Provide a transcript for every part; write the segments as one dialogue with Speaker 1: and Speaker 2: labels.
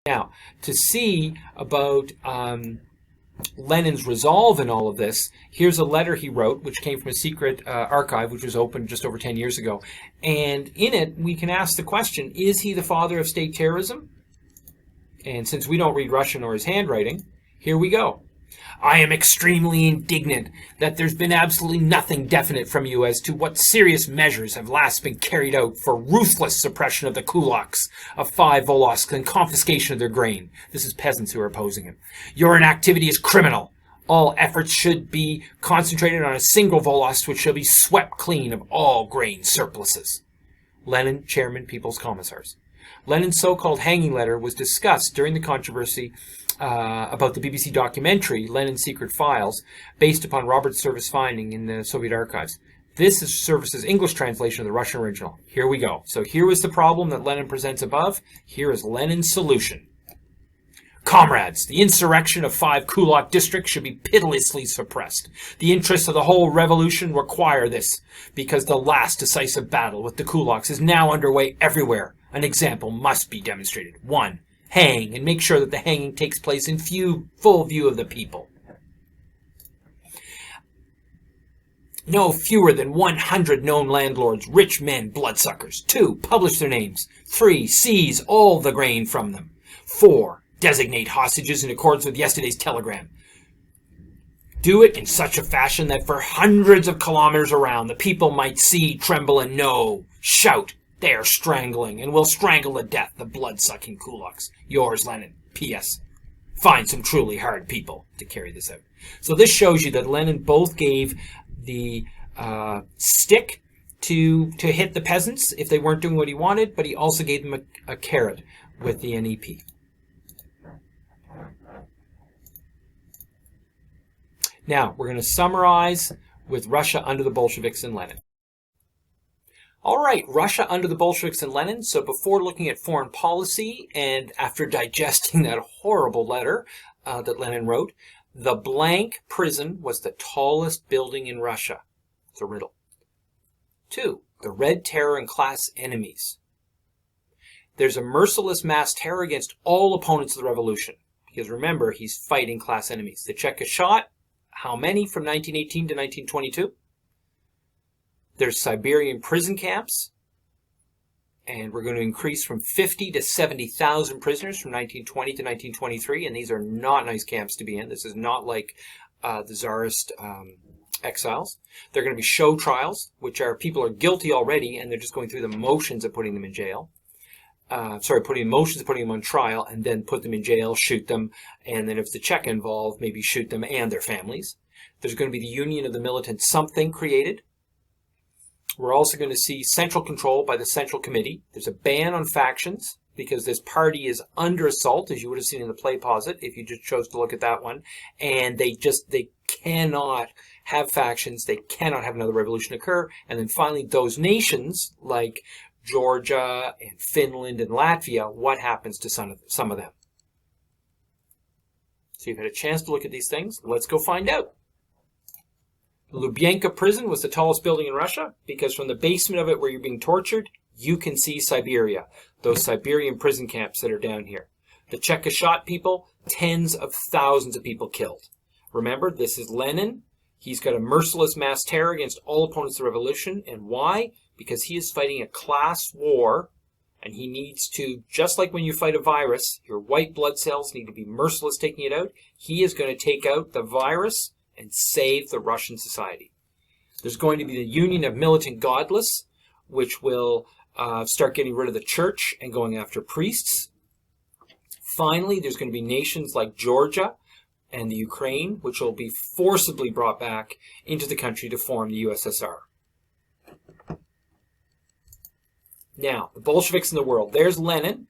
Speaker 1: Now, to see about Lenin's resolve in all of this, here's a letter he wrote, which came from a secret archive, which was opened just over 10 years ago. And in it, we can ask the question, is he the father of state terrorism? And since we don't read Russian or his handwriting, here we go. I am extremely indignant that there's been absolutely nothing definite from you as to what serious measures have last been carried out for ruthless suppression of the kulaks of 5 Volosks and confiscation of their grain. This is peasants who are opposing him. Your inactivity is criminal. All efforts should be concentrated on a single Volost, which shall be swept clean of all grain surpluses. Lenin, Chairman, People's Commissars. Lenin's so-called hanging letter was discussed during the controversy about the BBC documentary Lenin's Secret Files, based upon Robert Service's finding in the Soviet archives. This is Service's English translation of the Russian original. Here we go. So here was the problem that Lenin presents above. Here is Lenin's solution. Comrades, the insurrection of 5 kulak districts should be pitilessly suppressed. The interests of the whole revolution require this, because the last decisive battle with the kulaks is now underway everywhere. An example must be demonstrated. 1. Hang, and make sure that the hanging takes place in full view of the people. No fewer than 100 known landlords, rich men, bloodsuckers. 2. Publish their names. 3. Seize all the grain from them. 4. Designate hostages in accordance with yesterday's telegram. Do it in such a fashion that for hundreds of kilometers around, the people might see, tremble, and know. Shout. They are strangling, and will strangle to death the blood-sucking kulaks. Yours, Lenin. P.S. Find some truly hard people to carry this out. So this shows you that Lenin both gave the stick to hit the peasants if they weren't doing what he wanted, but he also gave them a carrot with the NEP. Now, we're going to summarize with Russia under the Bolsheviks and Lenin. All right, Russia under the Bolsheviks and Lenin. So before looking at foreign policy and after digesting that horrible letter that Lenin wrote, the blank prison was the tallest building in Russia. It's a riddle. 2, the Red Terror and class enemies. There's a merciless mass terror against all opponents of the revolution. Because remember, he's fighting class enemies. The Czech shot, how many from 1918 to 1922? There's Siberian prison camps, and we're going to increase from 50 to 70,000 prisoners from 1920 to 1923, and these are not nice camps to be in. This is not like the Tsarist exiles. They're going to be show trials, which are people are guilty already, and they're just going through the motions of putting them in jail. Putting them on trial, and then put them in jail, shoot them, and then if the Czech involved, maybe shoot them and their families. There's going to be the Union of the Militant something created. We're also going to see central control by the Central Committee. There's a ban on factions because this party is under assault, as you would have seen in the play posit if you just chose to look at that one. And they cannot have factions. They cannot have another revolution occur. And then finally, those nations like Georgia and Finland and Latvia, what happens to some of them? So you've had a chance to look at these things. Let's go find out. Lubyanka prison was the tallest building in Russia because from the basement of it where you're being tortured, you can see Siberia, those Siberian prison camps that are down here. The Czechoslovak people, tens of thousands of people killed. Remember, this is Lenin. He's got a merciless mass terror against all opponents of the revolution. And why? Because he is fighting a class war, and he needs to, just like when you fight a virus, your white blood cells need to be merciless taking it out. He is going to take out the virus and save the Russian society. There's going to be the Union of Militant Godless, which will start getting rid of the church and going after priests. Finally, there's going to be nations like Georgia and the Ukraine, which will be forcibly brought back into the country to form the USSR. Now, the Bolsheviks in the world. There's Lenin,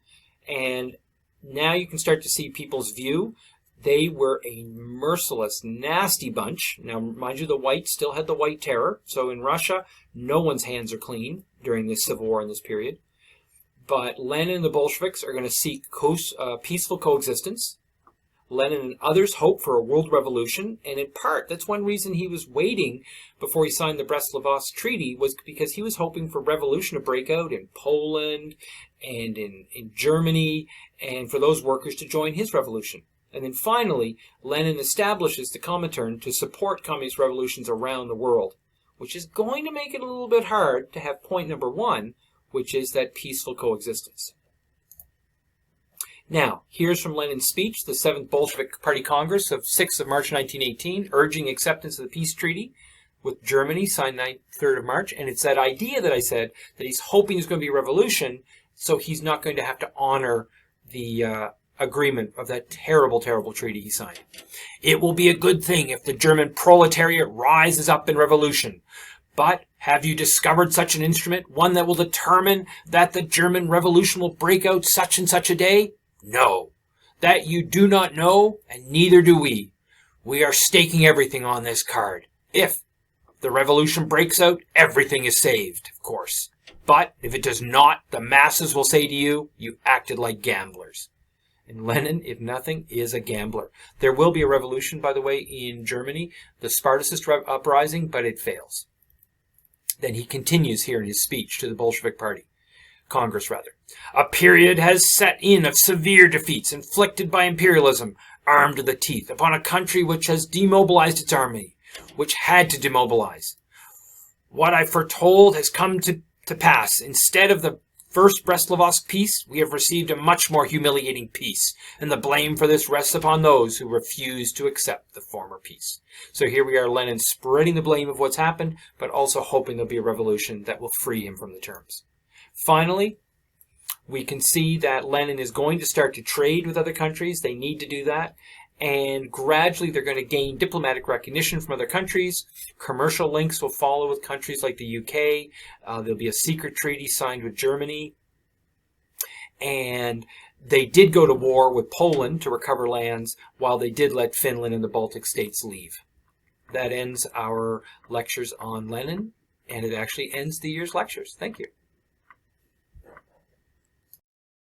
Speaker 1: and now you can start to see people's view. They were a merciless, nasty bunch. Now, mind you, the whites still had the white terror. So in Russia, no one's hands are clean during this civil war in this period. But Lenin and the Bolsheviks are going to seek peaceful coexistence. Lenin and others hoped for a world revolution, and in part, that's one reason he was waiting before he signed the Brest-Litovsk Treaty, was because he was hoping for revolution to break out in Poland and in Germany, and for those workers to join his revolution. And then finally, Lenin establishes the Comintern to support communist revolutions around the world, which is going to make it a little bit hard to have point number one, which is that peaceful coexistence. Now, here's from Lenin's speech, the 7th Bolshevik Party Congress of 6th of March 1918, urging acceptance of the peace treaty with Germany, signed 3rd of March. And it's that idea that I said, that he's hoping there's going to be a revolution, so he's not going to have to honor the agreement of that terrible, terrible treaty he signed. It will be a good thing if the German proletariat rises up in revolution. But have you discovered such an instrument, one that will determine that the German Revolution will break out such and such a day? No. That you do not know, and neither do we. We are staking everything on this card. If the revolution breaks out, everything is saved, of course. But if it does not, the masses will say to you, you acted like gamblers. And Lenin, if nothing, is a gambler. There will be a revolution, by the way, in Germany, the Spartacist uprising, but it fails. Then he continues here in his speech to the Bolshevik Party. Congress, rather. A period has set in of severe defeats inflicted by imperialism, armed to the teeth, upon a country which has demobilized its army, which had to demobilize. What I foretold has come to pass. Instead of the first Brest-Litovsk peace, we have received a much more humiliating peace, and the blame for this rests upon those who refused to accept the former peace. So here we are, Lenin spreading the blame of what's happened, but also hoping there'll be a revolution that will free him from the terms. Finally, we can see that Lenin is going to start to trade with other countries. They need to do that. And gradually they're going to gain diplomatic recognition from other countries. Commercial links will follow with countries like the UK. There'll be a secret treaty signed with Germany. And they did go to war with Poland to recover lands, while they did let Finland and the Baltic states leave. That ends our lectures on Lenin, and it actually ends the year's lectures. Thank you.